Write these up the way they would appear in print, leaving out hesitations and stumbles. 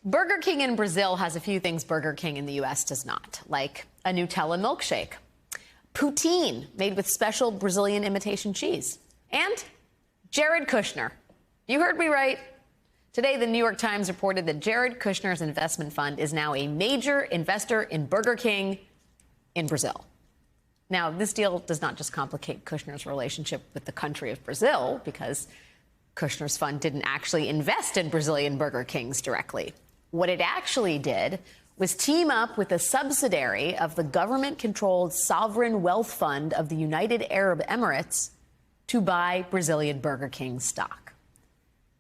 Burger King in Brazil has a few things Burger King in the U.S. does not, like a Nutella milkshake, poutine made with special Brazilian imitation cheese, and Jared Kushner. You heard me right. Today, the New York Times reported that Jared Kushner's investment fund is now a major investor in Burger King in Brazil. Now, this deal does not just complicate Kushner's relationship with the country of Brazil, because Kushner's fund didn't actually invest in Brazilian Burger Kings directly. What it actually did was team up with a subsidiary of the government-controlled sovereign wealth fund of the United Arab Emirates to buy Brazilian Burger King stock.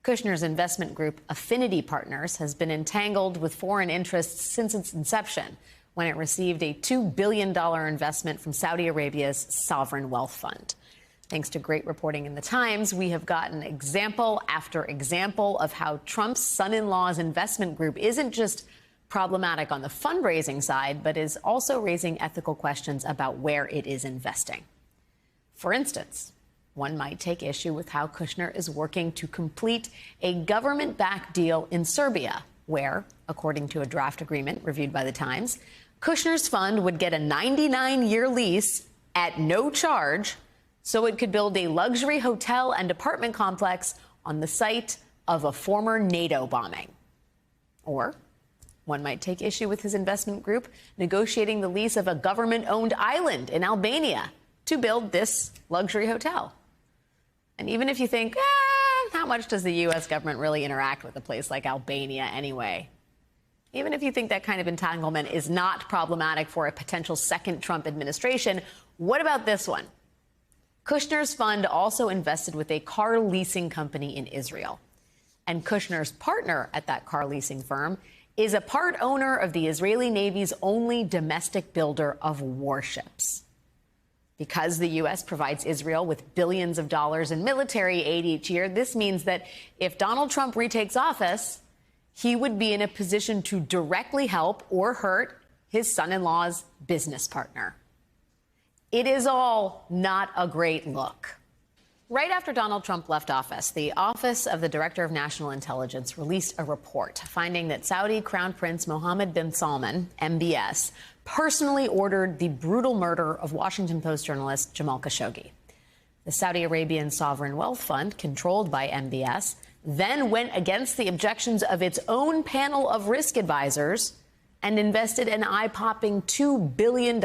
Kushner's investment group, Affinity Partners, has been entangled with foreign interests since its inception, when it received a $2 billion investment from Saudi Arabia's sovereign wealth fund. Thanks to great reporting in the Times, we have gotten example after example of how Trump's son-in-law's investment group isn't just problematic on the fundraising side, but is also raising ethical questions about where it is investing. For instance, one might take issue with how Kushner is working to complete a government-backed deal in Serbia, where, according to a draft agreement reviewed by the Times, Kushner's fund would get a 99-year lease at no charge so it could build a luxury hotel and apartment complex on the site of a former NATO bombing. Or one might take issue with his investment group negotiating the lease of a government-owned island in Albania to build this luxury hotel. And even if you think, how much does the U.S. government really interact with a place like Albania anyway? Even if you think that kind of entanglement is not problematic for a potential second Trump administration, what about this one? Kushner's fund also invested with a car leasing company in Israel. And Kushner's partner at that car leasing firm is a part owner of the Israeli Navy's only domestic builder of warships. Because the U.S. provides Israel with billions of dollars in military aid each year, this means that if Donald Trump retakes office, he would be in a position to directly help or hurt his son-in-law's business partner. It is all not a great look. Right after Donald Trump left office, the Office of the Director of National Intelligence released a report finding that Saudi Crown Prince Mohammed bin Salman, MBS, personally ordered the brutal murder of Washington Post journalist Jamal Khashoggi. The Saudi Arabian Sovereign Wealth Fund, controlled by MBS, then went against the objections of its own panel of risk advisors and invested an eye-popping $2 billion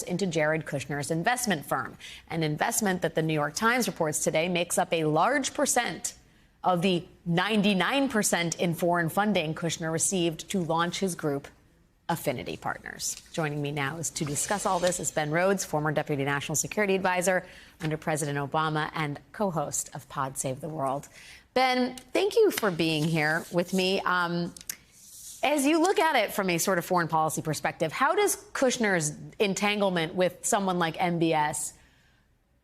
into Jared Kushner's investment firm, an investment that the New York Times reports today makes up a large percent of the 99% in foreign funding Kushner received to launch his group, Affinity Partners. Joining me now is to discuss all this is Ben Rhodes, former Deputy National Security Advisor under President Obama and co-host of Pod Save the World. Ben, thank you for being here with me. As you look at it from a sort of foreign policy perspective, how does Kushner's entanglement with someone like MBS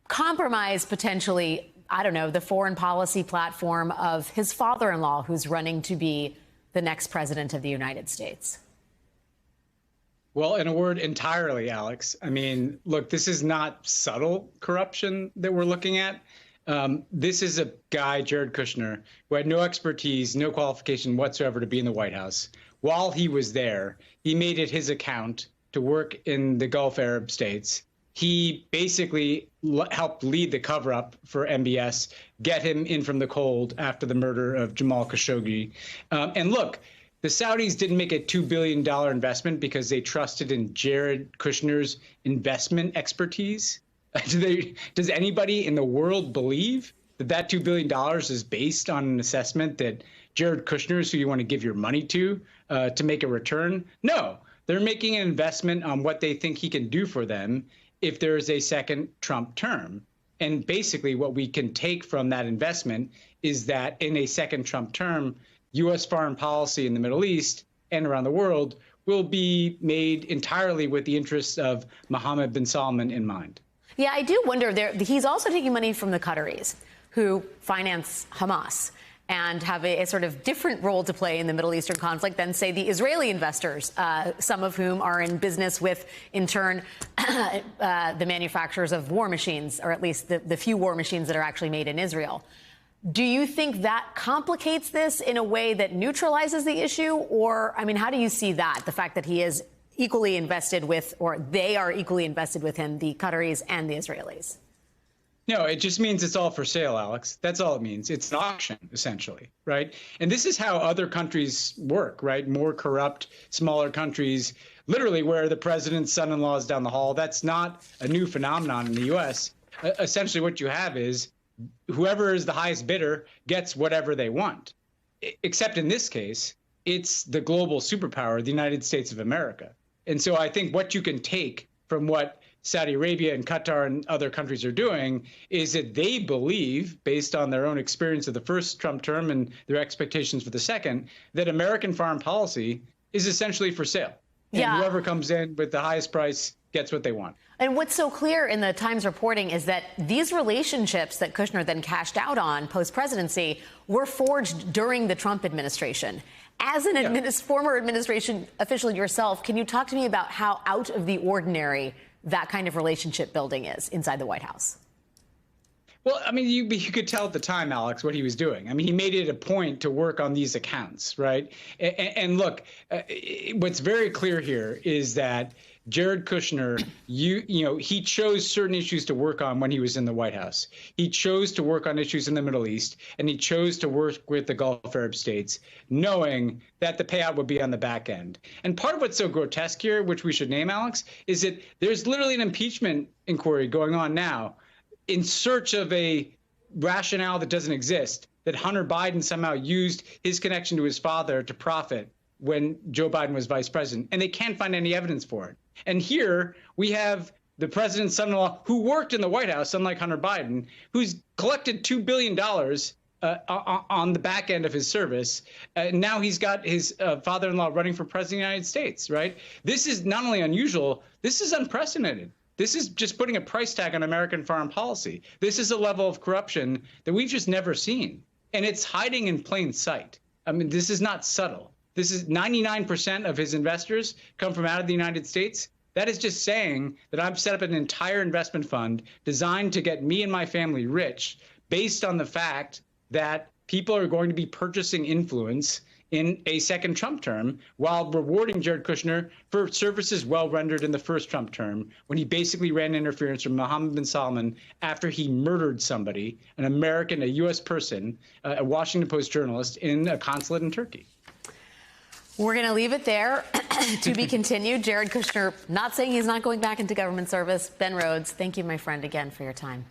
compromise potentially, I don't know, the foreign policy platform of his father-in-law, who's running to be the next president of the United States? Well, in a word, entirely, Alex. I mean, look, this is not subtle corruption that we're looking at. This is a guy, Jared Kushner, who had no expertise, no qualification whatsoever to be in the White House. While he was there, he made it his account to work in the Gulf Arab states. He basically helped lead the cover-up for MBS, get him in from the cold after the murder of Jamal Khashoggi. And look, the Saudis didn't make a $2 billion investment because they trusted in Jared Kushner's investment expertise. Does anybody in the world believe that that $2 billion is based on an assessment that Jared Kushner is who you want to give your money to make a return? No, they're making an investment on what they think he can do for them if there is a second Trump term. And basically what we can take from that investment is that in a second Trump term, U.S. foreign policy in the Middle East and around the world will be made entirely with the interests of Mohammed bin Salman in mind. Yeah, I do wonder, he's also taking money from the Qataris, who finance Hamas and have a sort of different role to play in the Middle Eastern conflict than, say, the Israeli investors, some of whom are in business with, in turn, the manufacturers of war machines, or at least the few war machines that are actually made in Israel. Do you think that complicates this in a way that neutralizes the issue? Or, I mean, how do you see that? The fact that he is equally invested with, or they are equally invested with him, the Qataris and the Israelis? No, it just means it's all for sale, Alex. That's all it means. It's an auction, essentially, right? And this is how other countries work, right? More corrupt, smaller countries, literally where the president's son-in-law is down the hall. That's not a new phenomenon in the U.S. Essentially, what you have is whoever is the highest bidder gets whatever they want. Except in this case, it's the global superpower, the United States of America. And so I think what you can take from what Saudi Arabia and Qatar and other countries are doing is that they believe, based on their own experience of the first Trump term and their expectations for the second, that American foreign policy is essentially for sale. And whoever comes in with the highest price gets what they want. And what's so clear in the Times reporting is that these relationships that Kushner then cashed out on post-presidency were forged during the Trump administration. As an former administration official yourself, can you talk to me about how out of the ordinary that kind of relationship building is inside the White House? Well, I mean, you could tell at the time, Alex, what he was doing. I mean, he made it a point to work on these accounts, right? And look, what's very clear here is that Jared Kushner, he chose certain issues to work on when he was in the White House. He chose to work on issues in the Middle East, and he chose to work with the Gulf Arab states, knowing that the payout would be on the back end. And part of what's so grotesque here, which we should name, Alex, is that there's literally an impeachment inquiry going on now in search of a rationale that doesn't exist, that Hunter Biden somehow used his connection to his father to profit when Joe Biden was vice president, and they can't find any evidence for it. And here we have the president's son-in-law who worked in the White House, unlike Hunter Biden, who's collected $2 billion on the back end of his service. Now he's got his father-in-law running for president of the United States, right? This is not only unusual, this is unprecedented. This is just putting a price tag on American foreign policy. This is a level of corruption that we've just never seen. And it's hiding in plain sight. I mean, this is not subtle. This is 99% of his investors come from out of the United States. That is just saying that I've set up an entire investment fund designed to get me and my family rich based on the fact that people are going to be purchasing influence in a second Trump term while rewarding Jared Kushner for services well rendered in the first Trump term when he basically ran interference from Mohammed bin Salman after he murdered somebody, an American, a U.S. person, a Washington Post journalist in a consulate in Turkey. We're going to leave it there. To be continued. Jared Kushner not saying he's not going back into government service. Ben Rhodes, thank you, my friend, again for your time.